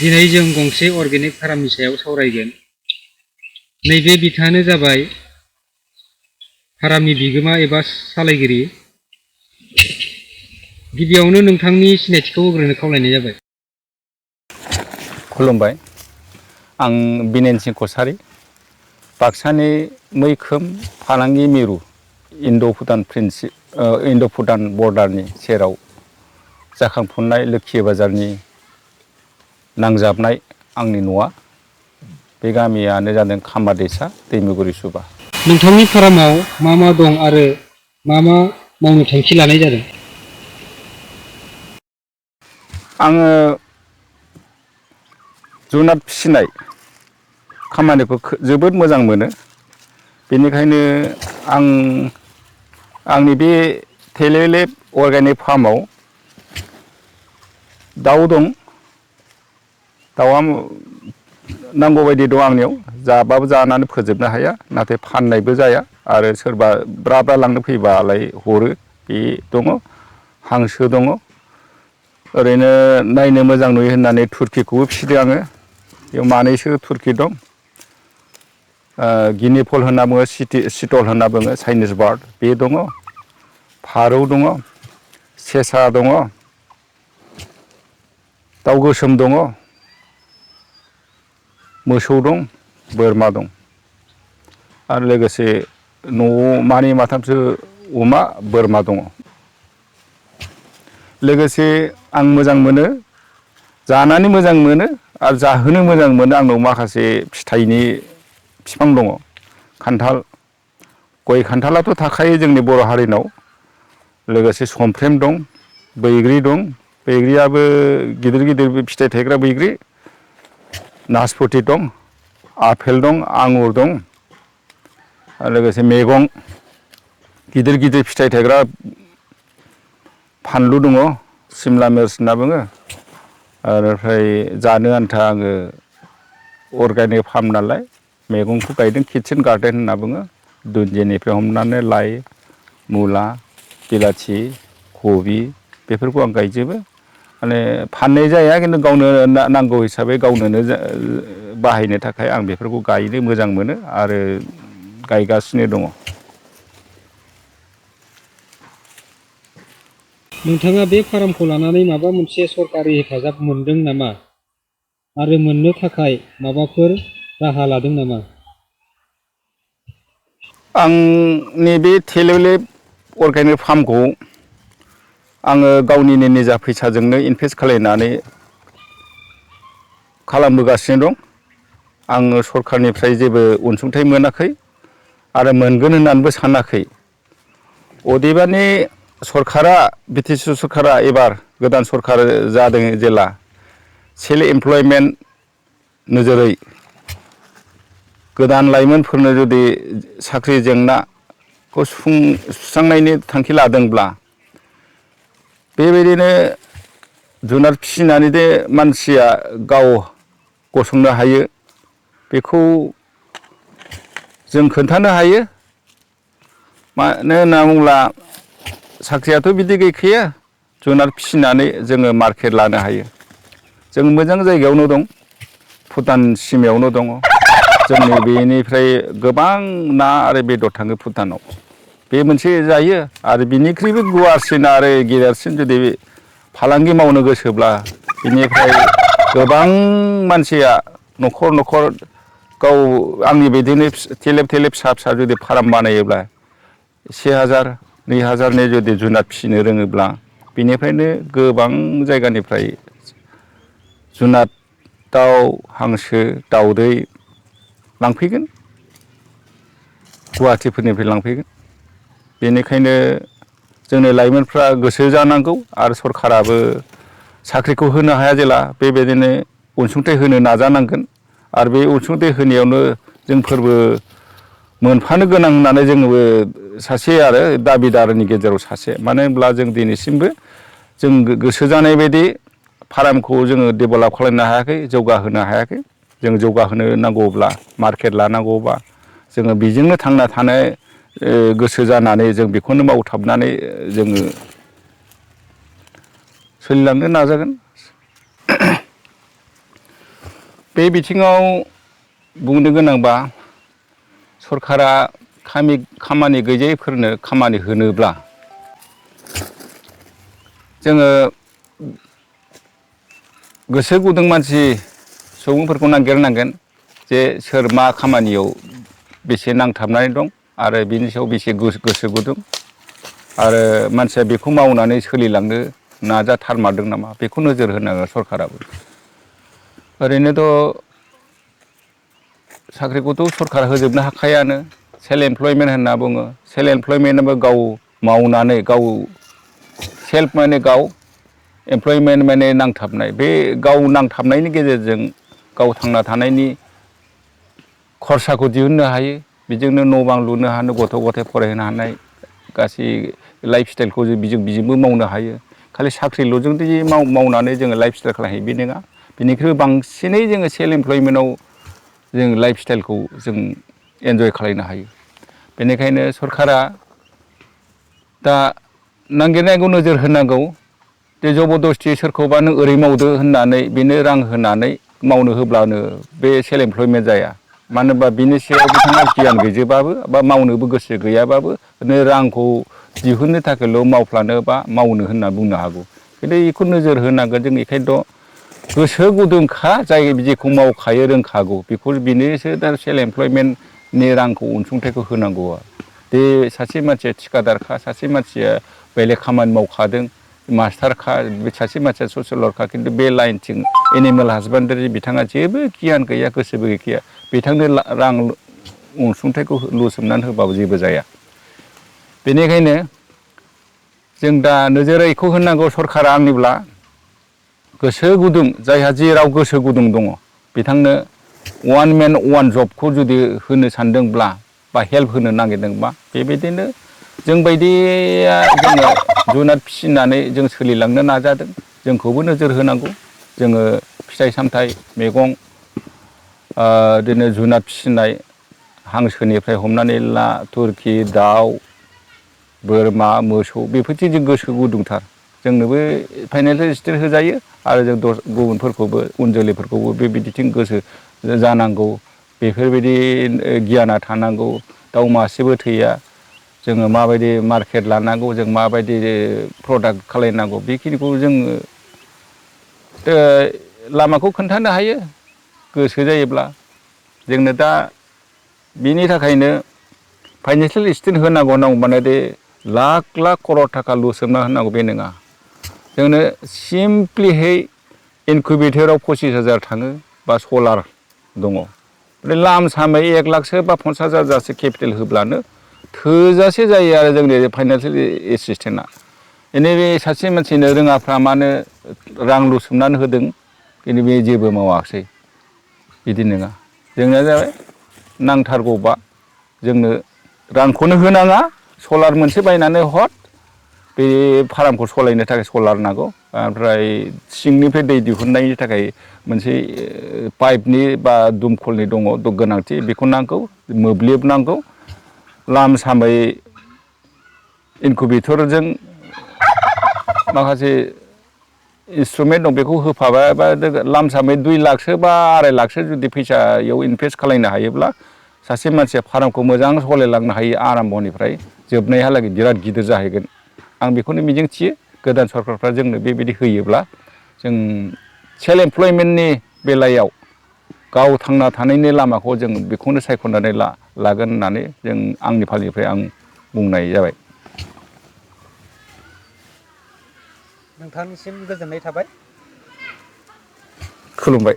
दिनै जों गंसे अर्गेनिक फार्मनि सायाव सावरायगोन। नैबे बिथाङानो जाबाय फार्मनि बिगोमा एबा सालायगिरि। गिबियावनो नोंथांनि सिनायथिखौ होग्रोनो खावलायनाय जाबाय। खुलुमबाय, आं बिनेन सिं कसारी, बाक्सानि मैखोम फालांगि मिरु इन्ड' भुटान बर्डारनि सेराव जाखांफुनाय लोखि बाजारनि नांजाबनाय आंनि न'आ। बे गामियानो जादों खामा दैसा, दैमुगुरि सुबा। नोंथांनि फार्माव मा मा दं आरो मा मा मावनो थांखि लानाय जादों? आङो जुनाद फिसिनाय खामानिखौ जोबोद मोजां मोनो। बेनिखायनो आं आंनि बे थेलेलेप अर्गेनिक फार्माव दाउ दं। दाउआ नांगौ बायदि दं आंनियाव, जाबाबो जानानै फोजोबनो हाया, नाथाय फाननायबो जाया आरो सोरबा ब्रा ब्रा लांनो फैबालाय हरो, बे दङ। हांसो दङ, ओरैनो नायनो मोजां नुयो होननानै तुर्किखौबो फिसिदों आङो। बेयाव मानैसो तुर्कि दं। गिनि फल होनना बुङो, सितल होनना बुङो, चाइनिस बार्ड बे दङ। फारौ दङ, सेसा दङ, दाउ गोसोम दङ, मोसौ दं, बोरमा दं आरो लोगोसे न'आव मानै माथामसो अमा, बोरमा दङ। लोगोसे आं मोजां मोनो, जानानै मोजां मोनो आरो जाहोनो मोजां मोनो। आंनाव माखासे फिथाइनि बिफां दङ। खान्थाल, गय खान्थालाथ' थाखायो जोंनि बर' हारिनाव। लोगोसे समफ्रेम दं, बैग्रि दं। बैग्रियाबो गिदिर गिदिर फिथाइ थायग्रा बैग्रि। नासपति दं, आफेल दं, आंगुर दं आरो लोगोसे मैगं गिदिर गिदिर फिथाइ थायग्रा फानलु दङ, सिमला मिर्च होनना बुङो। ओमफ्राय जानो आन्था आङो अर्गेनिक फार्म नालाय मैगंखौ गायदों, किटचेन गार्देन होनना बुङो। दुन्दियानिफ्राय हमनानै लाइ, मुला, बिलाथि, कबि बेफोरखौ आं गायजोबो। माने फाननाय जाया, खिन्थु गावनो नांगौ हिसाबै गावनोनो बाहायनो थाखाय आं बेफोरखौ गायनो मोजां मोनो आरो गायगासिनो दङ। नोंथाङा बे फार्मखौ लानानै माबा मोनसे सरकारि हेफाजाब मोनदों नामा आरो मोननो थाखाय माबाफोर राहा लादों नामा? आंनि बे थेलेलेप अर्गेनिक फार्मखौ आङो गावनिनो निजा फैसाजोंनो इनभेस्ट खालायनानै खालामबोगासिनो दं। आङो सरखारनिफ्राय जेबो अनसुंथाइ मोनाखै आरो मोनगोन होननानैबो सानाखै। अदेबानि सरकारा, बि टि सि सरकारा एबार गोदान सरकार जादों जेला, सेल्फ इमप्लयमेन्ट नोजोरै गोदान लाइमोनफोरनो जुदि साख्रि जेंनाखौ सुस्रांनायनि थांखि लादोंब्ला, बेबायदिनो जुनार फिसिनानै दे मानसिया गाव गसंनो हायो, बेखौ जों खोन्थानो हायो। मानो होनना बुङोब्ला साख्रियाथ' बिदि गैखाया। जुनार फिसिनानै जोङो मार्केट लानो हायो। जों मोजां जायगायावनो दं, भुटान सिमायावनो दङ। जोंनि बेनिफ्राय गोबां ना आरो बेदर थाङो भुटानाव। बे मोनसे जायो आरो बिनिख्रुइबो गुवारसिन आरो गेदेरसिन जुदि फालांगि मावनो गोसोब्ला, बिनिफ्राय गोबां मानसिया न'खर न'खर गाव आंनि बिदिनो थेलेब थेलेब फिसा फिसा जुदि फार्म बानायोब्ला, 1000, 2000नि जुदि जुनाद फिसिनो रोङोब्ला, बेनिफ्रायनो गोबां जायगानिफ्राय जुनाद, दाउ, हांसो, दाउदै लांफैगोन, गुवाहाटिफोरनिफ्राय लांफैगोन। बेनिखायनो जोंनि लाइमोनफ्रा गोसो जानांगौ आरो सरखाराबो साख्रिखौ होनो हाया जेला, बेबायदिनो अनसुंथाइ होनो नाजानांगोन आरो बे अनसुंथाइ होनायावनो जोंफोरबो मोनफानो गोनां होननानै जोंबो सासे आरो दाबिदारनि गेजेराव सासे। मानो होनब्ला जों दिनैसिमबो जों गोसो जानाय बायदि फार्मखौ जोङो डेभेलप खालामनो हायाखै, जौगाहोनो हायाखै। जों जौगाहोनो नांगौब्ला, मार्केट लानांगौबा, जोङो बेजोंनो थांना थानो गोसो जानानै जों बेखौनो मावथाबनानै जोङो सोलिलांनो नाजागोन। बे बिथिङाव बुंनो गोनांबा सरकारा खामानि गैजायैफोरनो खामानि होनोब्ला जोङो गोसो गुदुं मानसि सुबुंफोरखौ नागिरनांगोन जे सोर मा खामानियाव बेसे नांथाबनानै दं आरो बिनि सायाव बेसे गोसो गुदुं आरो मानसिया बेखौ मावनानै सोलिलांनो नाजाथारमारदों नामा बेखौ नोजोर होनांगोन सरकाराबो। ओरैनोथ' साख्रिखौथ' सरकार होजोबनो हाखायानो सेल्फ एमप्लयमेन्ट होनना बुङो। सेल्फ एमप्लयमेन्टआबो गाव मावनानै गाव सेल्फ माने गाव एमप्लयमेन्ट माने नांथाबनाय बे गाव नांथाबनायनि गेजेरजों गाव थांना थानायनि खरसाखौ दिहुननो हायो बेजोंनो न' बां लुनो हानो गथ' गथाय फरायहोनो हानाय गासै लाइफ स्टाइलखौ बेजोंबो मावनो हायो। खालि साख्रिल'जोंदि मावनानै जोङो लाइफ स्टाइल खालामनो हायो बे नङा। बेनिख्रुइ बांसिनै जोङो सेल्फ एमप्लयमेन्टआव जों लाइफ स्टाइलखौ जों एन्जय खालामनो हायो। बेनिखायनो सरकारा दा नागिरनायखौ नोजोर होनांगौ जे जबरदस्ति सोरखौबा नों ओरै मावदो होननानै बेनो रां होनानै मावनो होब्लानो बे सेल्फ एमप्लयमेन्ट जाया। मानो होनबा बिनि सायाव बिथाङा गियान गैजोबाबो बा मावनोबो गोसो गैयाबाबो रांखौ दिहुननो थाखायल' मावफ्लानो बा मावनो होनना बुंनो हागौ। खिन्थु बेखौ नोजोर होनांगोन जों बेखायनोथ' गोसो गुदुंखा जाय जेखौ मावखायो रोंखागौ बेखौ बेनोसो दा सेल्फ एमप्लयमेन्टनि रांखौ अनसुंथाइखौ होनांगौआ। बे सासे मानसिया थिखादारखा सासे मानसिया बेलेग खामानि मावखादों मास्टारखा बे सासे मानसिया ससियेल वार्कखा खिन्थु बे लाइनथिं एनिमेल हासबेन्डारि बिथाङा जेबो गियान गैया गोसोबो गैखाया बिथांनो रां अनसुंथाइखौ लुसोमनानै होबाबो जेबो जाया। बेनिखायनो जों दा नोजोर बेखौ होनांगौ सरकारा आंनिब्ला गोसो गुदुं जायहा जेराव गोसो गुदुं दङ बिथांनो वान मेन वान जबखौ जुदि होनो सानदोंब्ला बा हेल्प होनो नागिरदोंबा बेबायदिनो जोंबायदिया जोङो जुनाद फिसिनानै जों सोलिलांनो नाजादों जोंखौबो नोजोर होनांगौ। जोङो फिथाइ सामथाइ मैगं बिदिनो जुनाद फिसिनाय हांसोनिफ्राय हमनानै ला तुरकि दाउ बोरमा मोसौ बेफोरथि जों गोसो गुदुंथार जोंनोबो फाइनान्सियेल एसिसटेन्स होजायो आरो जों गुबुनफोरखौबो उन जोलैफोरखौबो बेबायदिथिं गोसो जानांगौ बेफोरबायदि गियाना थानांगौ। दाउ मासेबो थैया जोङो माबायदि मार्केट लानांगौ जों माबायदि प्रडाक्ट खालायनांगौ बेखिनिखौ जोङो लामाखौ खोन्थानो हायो गोसो जायोब्ला। जोंनो दा बिनि थाखायनो फाइनान्सियेल एसिसटेन्स होनांगौ होननांगौ माने दे लाख लाख करर थाखा लुसोमना होनांगौ बे नङा। जोंनो सिमप्लिहै इनकुबेटराव 25,000 थाङो बा सलार दङ लाम सामै 1 लाखसो बा 50,000सो केपिटेल होब्लानो थोजासे जायो आरो जोंनि फाइनान्सियेल एसिसटेन्टआ। दिनै बे सासे मानसिनो रोङाफ्रा मानो रां लुसोमनानै होदों खिन्थु बे जेबो मावाखिसै बिदि नङा। जोंनिया जाबाय नांथारगौबा जोंनो रांखौनो होनाङा सलार मोनसे बायनानै हर बे फार्मखौ सालायनो थाखाय सलार नांगौ ओमफ्राय सिंनिफ्राय दै दिहुननायनि थाखाय मोनसे पाइपनि बा दमखलनि दङ गोनांथि बेखौ नांगौ मोब्लिब नांगौ लाम सामै इनकुबेटरजों माखासे इन्सट्रुमेन्ट दं बेखौ होफाबाबा लाम सामै 2 लाखसो बा 2.5 लाखसो जुदि फैसायाव इनभेस्ट खालामनो हायोब्ला सासे मानसिया फार्मखौ मोजां सालायलांनो हायो आराम्भनिफ्राय जोबनायहालागै बिराद गिदिर जाहैगोन। आं बेखौनो मिजिंथियो गोदान सरकारफ्रा जोंनो बेबायदि होयोब्ला जों सेल्फ एमप्लयमेन्टनि बेलायाव गाव थांना थानायनि लामाखौ जों बेखौनो सायख'नानै लागोन होननानै जों आंनि फालनिफ्राय आं बुंनाय जाबाय। नोंथांनिसिम गोजोननाय थाबाय। खुलुमबाय।